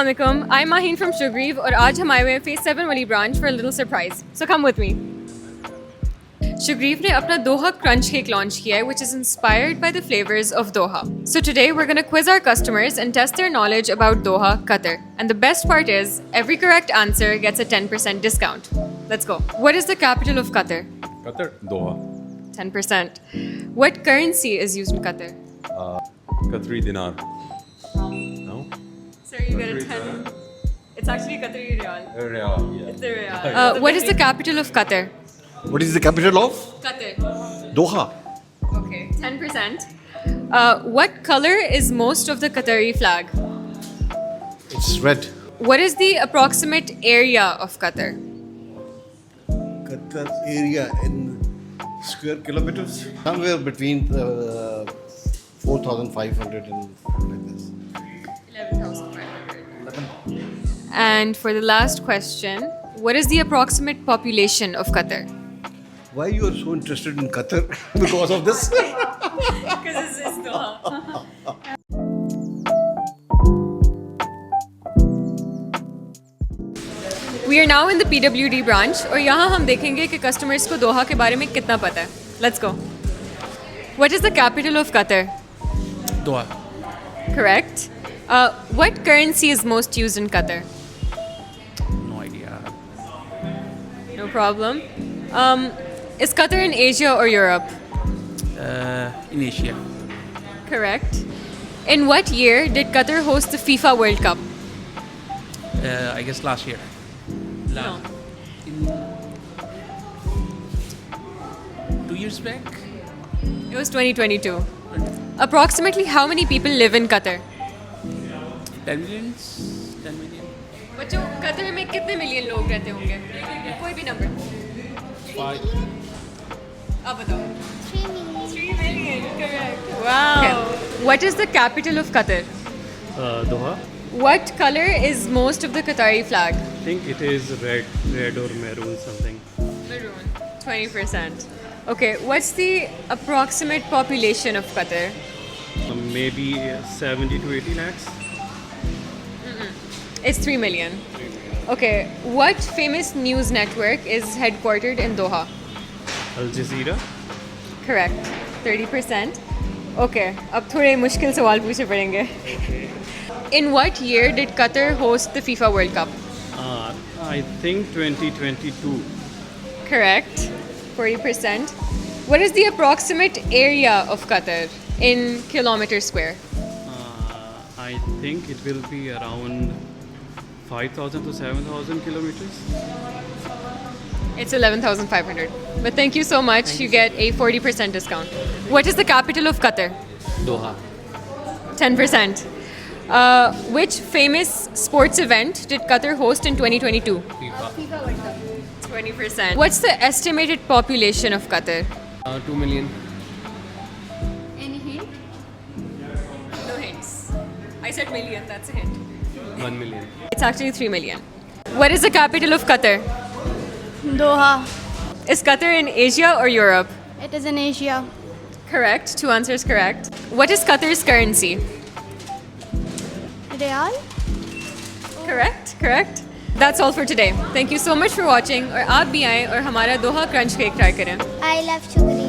Assalamualaikum. I'm Maheen from Shugreeve और आज हम आए हुए हैं Phase 7 वाली branch for a little surprise. So come with me. Shugreeve ने अपना Doha Crunch Cake launch किया है, which is inspired by the flavors of Doha. So today we're going to quiz our customers and test their knowledge about Doha, Qatar. And the best part is, every correct answer gets a 10% discount. Let's go. What is the capital of Qatar? Qatar, Doha. 10%. What currency is used in Qatar? Qatari dinar. No? Sir, you get a 10. It's actually Qatari Riyal. Riyal, yeah. It's a Riyal. What is the capital of Qatar? What is the capital of? Qatar. Doha. Okay, 10%. What color is most of the Qatari flag? It's red. What is the approximate area of Qatar? Qatar area in square kilometers? Somewhere between 4,500 and like this. 11,500. And for the last question, what is the approximate population of Qatar? Why you are so interested in Qatar? Because of this? Because it's Doha. We are now in the PWD branch और यहाँ हम देखेंगे कि customers को दोहा के बारे में कितना पता है. Let's go. What is the capital of Qatar? Doha. Correct. What currency is most used in Qatar? No idea. No problem. Is Qatar in Asia or Europe? In Asia. Correct. In what year did Qatar host the FIFA World Cup? I guess last year. No. 2 years back? It was 2022. Approximately how many people live in Qatar? 10 millions? 10 million? बच्चों Qatar में कितने million लोग रहते होंगे? कोई भी number. 5. आप बताओ. 3 million. Correct. Wow. Okay. What is the capital of Qatar? Doha. What color is most of the Qatari flag? I think it is red or maroon something. Maroon. 20%. Okay. What's the approximate population of Qatar? Maybe 70 to 80 lakhs. It's 3 million. Okay. What famous news network is headquartered in Doha? Al Jazeera. Correct. 30%. Okay. अब थोड़े मुश्किल सवाल पूछने पड़ेंगे. In what year did Qatar host the FIFA World Cup? I think 2022. Correct. 40%. What is the approximate area of Qatar in kilometer square? I think it will be around 5,000 to 7,000 kilometers. It's 11,500. But thank you so much. You get a 40% discount. What is the capital of Qatar? Doha. 10%. Which famous sports event did Qatar host in 2022? FIFA. 20%. What's the estimated population of Qatar? 2 million. Any hint? No hints. I said million, that's a hint. 1 million. It's actually 3 million. What is the capital of Qatar? Doha. Is Qatar in Asia or Europe? It is in Asia. Correct. 2 answers correct. What is Qatar's currency? Real? Correct. Correct. That's all for today. Thank you so much for watching. और आप भी आएं और हमारा दोहा crunch cake try करें. I love sugar.